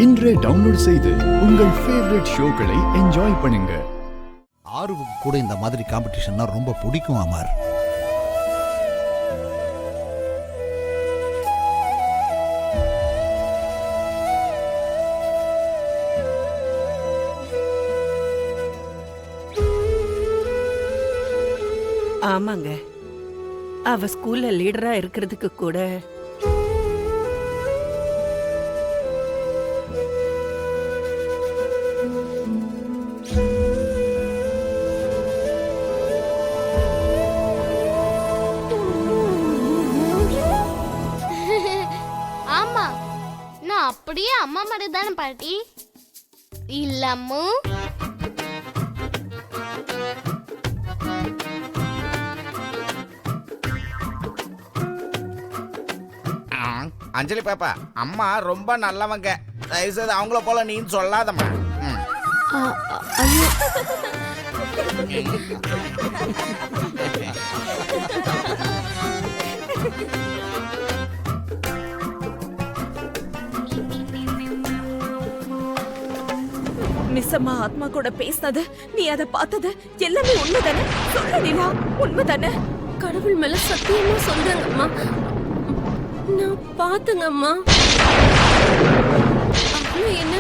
இன்றே டவுன்லோட் செய்து உங்கள் ஃபேவரட் ஷோக்களை என்ஜாய் பண்ணுங்க. ஆர்வுக்கு கூட இந்த மாதிரி காம்படிஷன்னா ரொம்ப பிடிக்கும் அமர். ஆமாங்க, அவ ஸ்கூல்ல லீடரா இருக்கிறதுக்கு கூட ஆமா, நான் அப்படியே அம்மா மாதிரி தானே பாட்டி இல்லம்மு. அஞ்சலி பாப்பா, அம்மா ரொம்ப நல்லவங்க, தயவுசெய்து அவங்கள போல நீ சொல்லாதம்மா. மிஸ் அம்மா ஆத்மா கூட பேசினது, நீ அதை பார்த்தது எல்லாமே உண்மைதானே? சொல்ல நிலா, உண்மைதானே? கடவுள் மேல சத்தியமா சொல்றேங்கம்மா, நான் பாத்துங்கம்மா. என்ன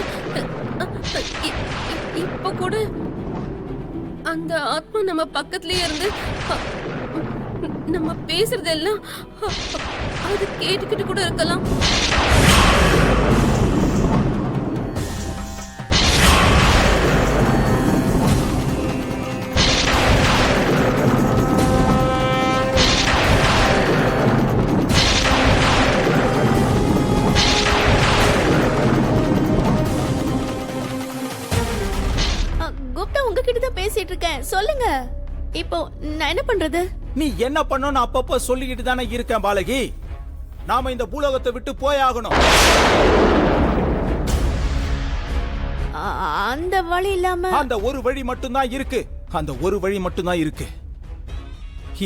இப்ப கூட அந்த ஆத்மா நம்ம பக்கத்துலயே இருந்து நம்ம பேசுறதெல்லாம் அது கேட்டுக்கிட்டு கூட இருக்கலாம். பேசிட்டு இருக்கேன், சொல்லுங்க. இப்போ நான் என்ன பண்றது? நீ என்ன பண்ணணும் அப்பப்ப சொல்லிக்கிட்டு தானே இருக்கேன் பாலகி. நாம இந்த பூலோகத்தை விட்டு போயாகணும். அந்த வழி இல்லாம அந்த ஒரு வழி மட்டும்தான் இருக்கு. அந்த ஒரு வழி மட்டும்தான் இருக்கு.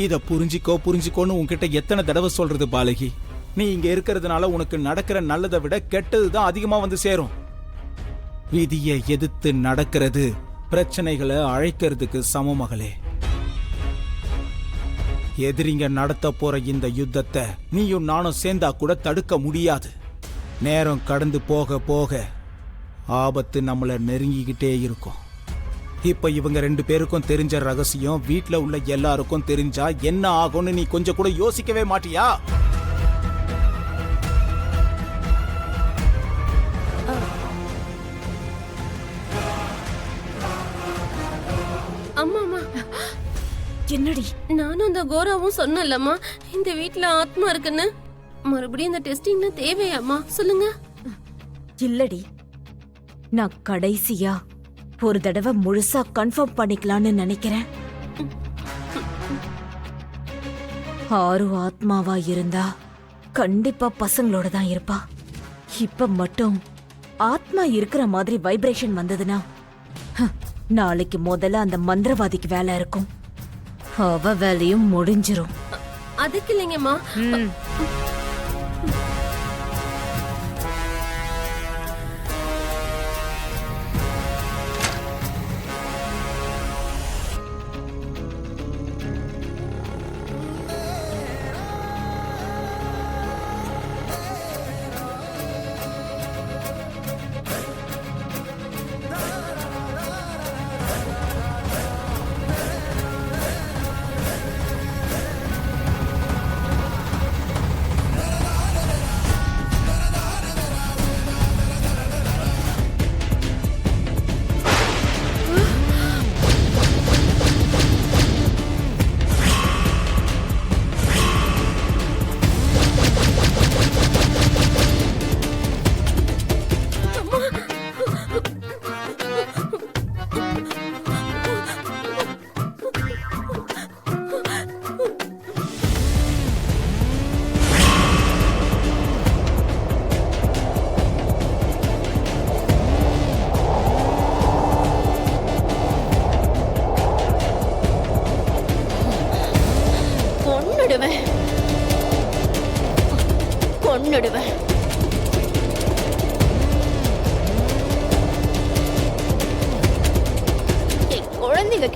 இத புரிஞ்சுக்கோன்னு உன்கிட்ட எத்தனை தடவை சொல்றது பாலகி? நீ இங்க இருக்கிறதுனால உனக்கு நடக்கிற நல்லதை விட கெட்டதுதான் அதிகமா வந்து சேரும். விதியை எதிர்த்து நடக்கிறது பிரச்சனைகளை அழைக்கிறதுக்கு சமமகளே. எதிரிங்க நடத்த போற இந்த யுத்தத்தை நீயும் நானும் சேர்ந்தா கூட தடுக்க முடியாது. நேரம் கடந்து போக போக ஆபத்து நம்மள நெருங்கிக்கிட்டே இருக்கும். இப்ப இவங்க 2 பேருக்கும் தெரிஞ்ச ரகசியம் வீட்ல உள்ள எல்லாருக்கும் தெரிஞ்சா என்ன ஆகும்னு நீ கொஞ்சம் கூட யோசிக்கவே மாட்டியா? என்னடி? நானும் அந்த கோராவும் சொன்னலம்மா, இந்த வீட்ல ஆத்மா இருக்குன்னு. மறுபடியும் இந்த டெஸ்டிங் தேவையாம்மா? சொல்லுங்க. இல்லடி, நான் கடைசியா ஒரு தடவை முழுசா கன்ஃபார்ம் பண்ணிக்கலாம்னு நினைக்கிறேன். ஆறு ஆத்மாவா இருந்தா கண்டிப்பா பசங்களோட தான் இருப்பா. இப்ப மட்டும் ஆத்மா இருக்கிற மாதிரி வைப்ரேஷன் வந்ததுன்னா நாளைக்கு முதல்ல அந்த மந்திரவாதிக்கு வேலை இருக்கும். அவ வேலையும் முடிஞ்சிரும். அதுக்கு இல்லைங்கம்மா,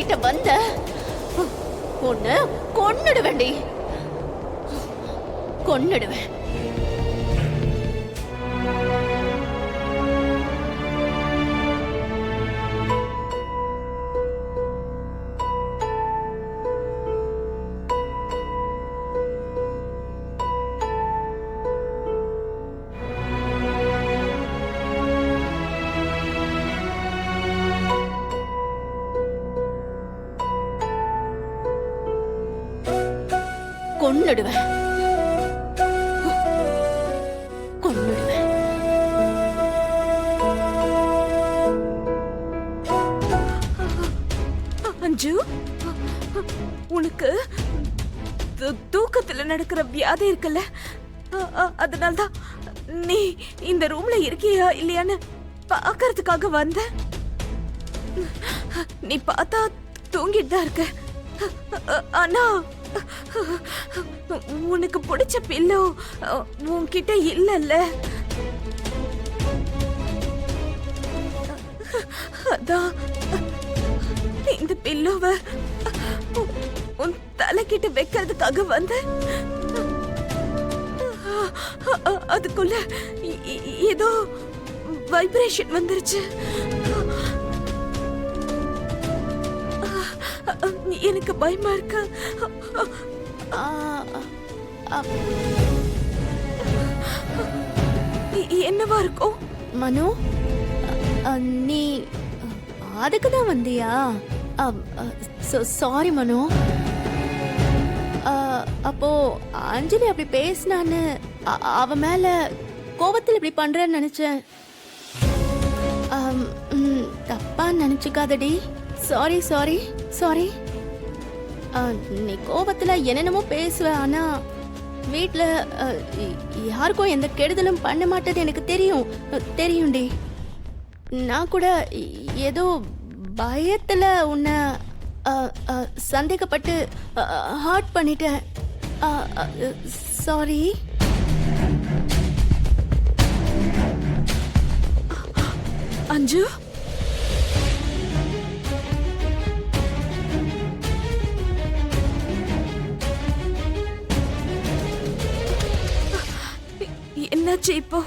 என்கிட்ட வந்த உன்னை கொன்னுடுவேன்டி, கொன்னுடுவேன். கொன்னுடுவேன், கொன்னுடுவேன். அஞ்சு, உனக்கு தூக்கத்துல நடக்கிற வியாதி இருக்குல்ல, அதனால்தான் நீ இந்த ரூம்ல இருக்கியா இல்லையான்னு பாக்கறதுக்காக வந்த. நீ பார்த்தா தூங்கிட்டு தான் இருக்க. ஆனா உனக்கு பிடிச்ச பில்லோ உன்கிட்ட இல்லல்ல. அதான் இந்த பில்லோவை உன் தலைக்கிட்ட வைக்கிறதுக்காக வந்த. அதுக்குள்ள ஏதோ வைப்ரேஷன் வந்துருச்சு. எனக்கு பயமா இருக்கு. என்னவா இருக்கும்? மனு, நீ அதுக்கு தான் வந்தியா? சாரி மனு. அப்போ அஞ்சலி அப்படி பேசினான்னு அவ மேல கோபத்தில் இப்படி பண்றேன்னு நினைச்சேன். தப்பா நினைச்சுக்காதடி. Sorry sorry sorry. நீ கோபத்துல என்னென்னமோ பேசுவ, ஆனா வீட்ல யாருக்கும் எந்த கெடுதலும் பண்ண மாட்டது எனக்கு தெரியும், தெரியும்டி. நான் கூட ஏதோ பயத்துல உன்னை சந்தேகப்பட்டு ஹார்ட் பண்ணிட்டேன். சாரி. அஞ்சு, என்னாச்சு இப்போ?